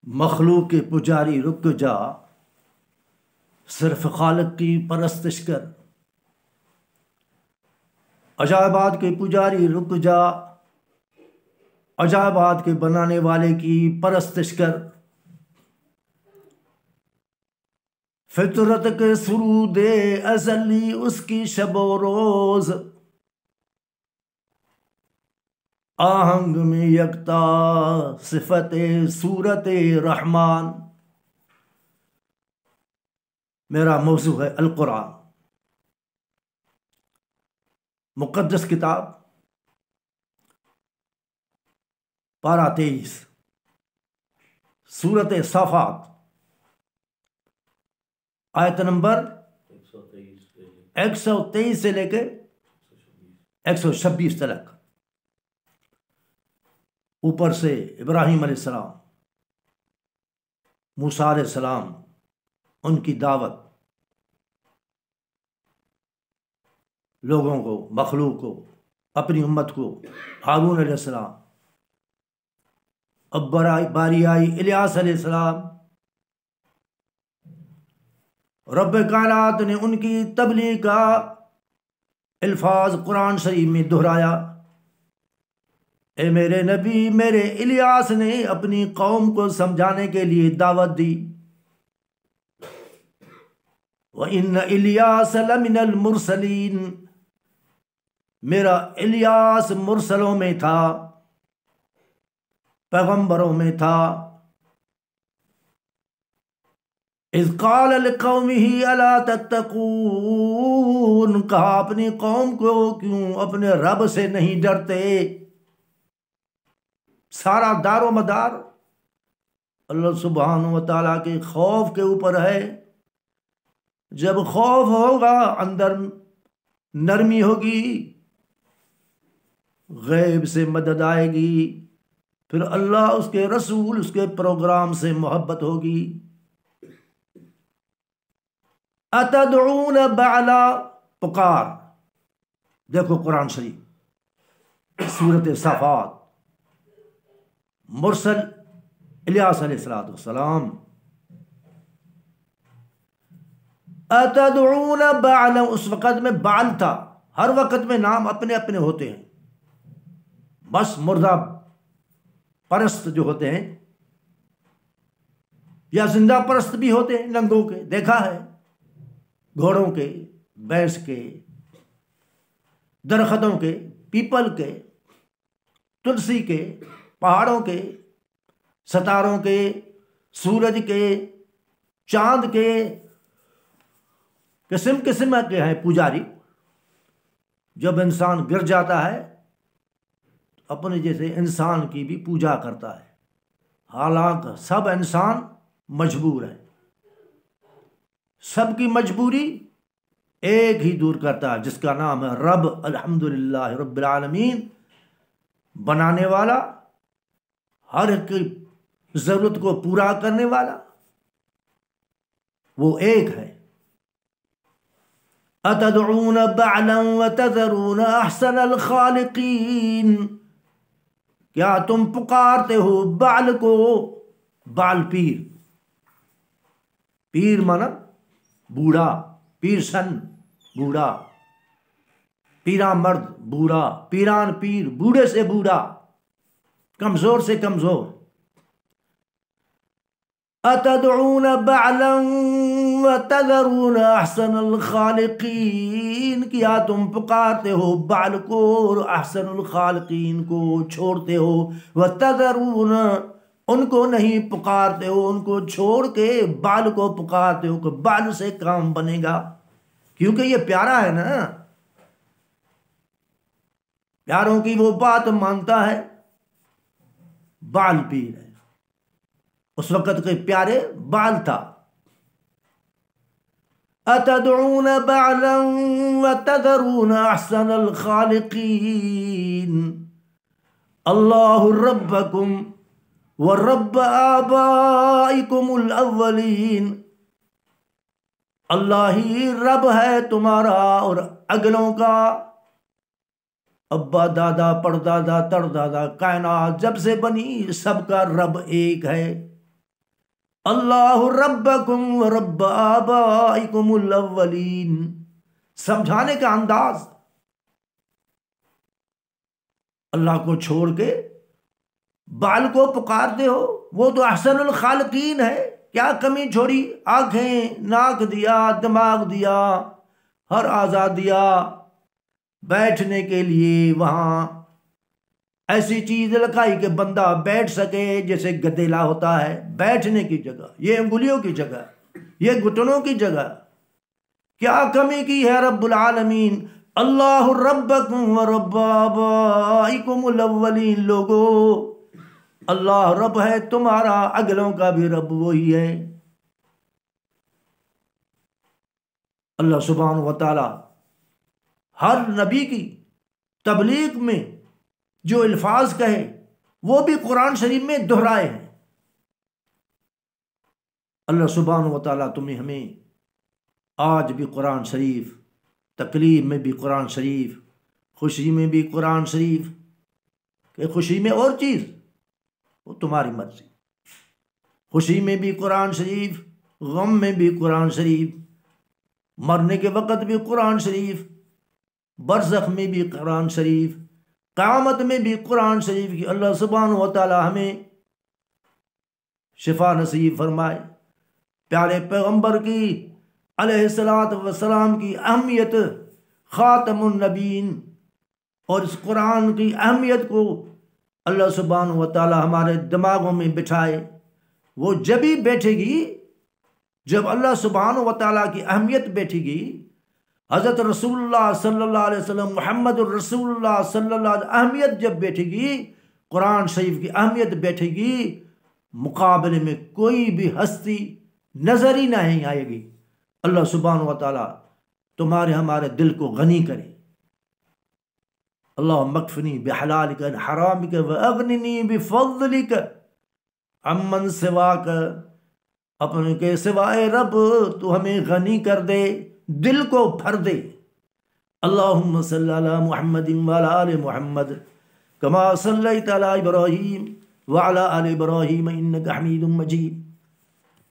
مخلوق کے پجاری رک جا، صرف خالق کی پرستش کر۔ عجائبات کے پجاری رک جا، عجائبات کے بنانے والے کی پرستش کر۔ فطرت کے سرود ازلی اس کی شب و روز، آہنگ میں یکتا صفت صورت رحمان۔ میرا موضوع ہے القرآن، مقدس کتاب، پارہ 23، سورت صافات، آیت نمبر 123 سے لے کے 126 تک۔ اوپر سے ابراہیم علیہ السلام، موسیٰ علیہ السلام، ان کی دعوت لوگوں کو، مخلوق کو، اپنی امت کو، ہارون علیہ السلام، اب باری آئی الیاس علیہ السلام۔ رب کائنات نے ان کی تبلیغ کا الفاظ قرآن شریف میں دہرایا۔ اے میرے نبی، میرے الیاس نے اپنی قوم کو سمجھانے کے لیے دعوت دی۔ وَإِنَّ إِلْيَاسَ لَمِنَ الْمُرْسَلِينَ، میرا الیاس مرسلوں میں تھا، پیغمبروں میں تھا۔ اذ قال لقومه الا تتقون، کہا اپنی قوم کو کیوں اپنے رب سے نہیں ڈرتے۔ سارا دار و مدار اللہ سبحانہ و تعالیٰ کے خوف کے اوپر ہے۔ جب خوف ہوگا اندر نرمی ہوگی، غیب سے مدد آئے گی، پھر اللہ، اس کے رسول، اس کے پروگرام سے محبت ہوگی۔ اتدعون بعلا، پکار۔ دیکھو قرآن شریف، سورت صافات، مرسل الیاس علیہ السلام۔ اتدعون بعلا، اس وقت میں بعل تھا، ہر وقت میں نام اپنے اپنے ہوتے ہیں، بس مردہ پرست جو ہوتے ہیں یا زندہ پرست بھی ہوتے ہیں، ننگوں کے دیکھا ہے، گھوڑوں کے، بھینس کے، درختوں کے، پیپل کے، تلسی کے، پہاڑوں کے، ستاروں کے، سورج کے، چاند کے، قسم قسم کے ہیں پجاری۔ جب انسان گر جاتا ہے اپنے جیسے انسان کی بھی پوجا کرتا ہے، حالانکہ سب انسان مجبور ہیں، سب کی مجبوری ایک ہی دور کرتا ہے، جس کا نام ہے رب۔ الحمدللہ رب العالمین، بنانے والا، ہر ایک کی ضرورت کو پورا کرنے والا، وہ ایک ہے۔ اتدعون بعلا وتذرون احسن الخالقین، کیا تم پکارتے ہو بعل کو؟ بعل پیر، پیر مانا بوڑھا، پیر سن بوڑھا، پیران مرد بوڑھا، پیران پیر، بوڑھے سے بوڑھا، کمزور سے کمزور۔ اتدعون بعلا وتذرون احسن الخالقین، کیا تم پکارتے ہو بعل کو اور احسن الخالقین کو چھوڑتے ہو؟ وتذرون، ان کو نہیں پکارتے ہو، ان کو چھوڑ کے بعل کو پکارتے ہو کہ بعل سے کام بنے گا، کیونکہ یہ پیارا ہے نا، پیاروں کی وہ بات مانتا ہے۔ بعل پیر ہے، اس وقت کے پیارے بعل تھا۔ اتدعون بعلا وتذرون احسن الخالقین، اللہ ربکم ورب آبائکم الاولین، اللہ ہی رب ہے تمہارا اور اگلوں کا، ابا دادا پردادا تردادا، کائنات جب سے بنی سب کا رب ایک ہے۔ اللہ ربکم و رب آبائکم الاولین، سمجھانے کا انداز، اللہ کو چھوڑ کے بال کو پکارتے ہو، وہ تو احسن الخالقین ہے، کیا کمی چھوڑی؟ آنکھیں، ناک دیا، دماغ دیا، ہر اعضاء دیا، بیٹھنے کے لیے وہاں ایسی چیز لکھائی کہ بندہ بیٹھ سکے، جیسے گدیلا ہوتا ہے، بیٹھنے کی جگہ، یہ انگلیوں کی جگہ، یہ گھٹنوں کی جگہ، کیا کمی کی ہے رب العالمین؟ اللہ ربکم و رب آبائکم الاولین، لوگو اللہ رب ہے تمہارا، اگلوں کا بھی رب وہی ہے۔ اللہ سبحانہ و تعالی ہر نبی کی تبلیغ میں جو الفاظ کہے وہ بھی قرآن شریف میں دہرائے ہیں۔ اللہ سبحانہ و تعالیٰ تمہیں ہمیں آج بھی قرآن شریف، تکلیف میں بھی قرآن شریف، خوشی میں بھی قرآن شریف، کہ خوشی میں اور چیز وہ تمہاری مرضی، خوشی میں بھی قرآن شریف، غم میں بھی قرآن شریف، مرنے کے وقت بھی قرآن شریف، برزخ میں بھی قرآن شریف، قیامت میں بھی قرآن شریف کی اللہ سبحانہ و تعالی ہمیں شفا نصیب فرمائے۔ پیارے پیغمبر کی علیہ الصلاۃ والسلام کی اہمیت، خاتم النبیین، اور اس قرآن کی اہمیت کو اللہ سبحانہ و تعالی ہمارے دماغوں میں بٹھائے۔ وہ جب ہی بیٹھے گی جب اللہ سبحانہ و تعالیٰ کی اہمیت بیٹھے گی، حضرت رسول اللہ صلی اللہ علیہ وسلم، محمد الرسول اللہ صلی اللہ علیہ وسلم، اہمیت جب بیٹھے گی، قرآن شریف کی اہمیت بیٹھے گی، مقابلے میں کوئی بھی ہستی نظر ہی نہیں آئے گی۔ اللہ سبحانہ و تعالیٰ تمہارے ہمارے دل کو غنی کرے۔ اللہم اکفنی بحلالک عن حرامک واغننی بفضلک عمن سواک، اپنے کے سوائے رب تو ہمیں غنی کر دے، دل کو بھر دے۔ اللہم صلی علی محمد وعلی آل محمد کما صلیت علی ابراہیم وعلی آل ابراہیم انک حمید مجید۔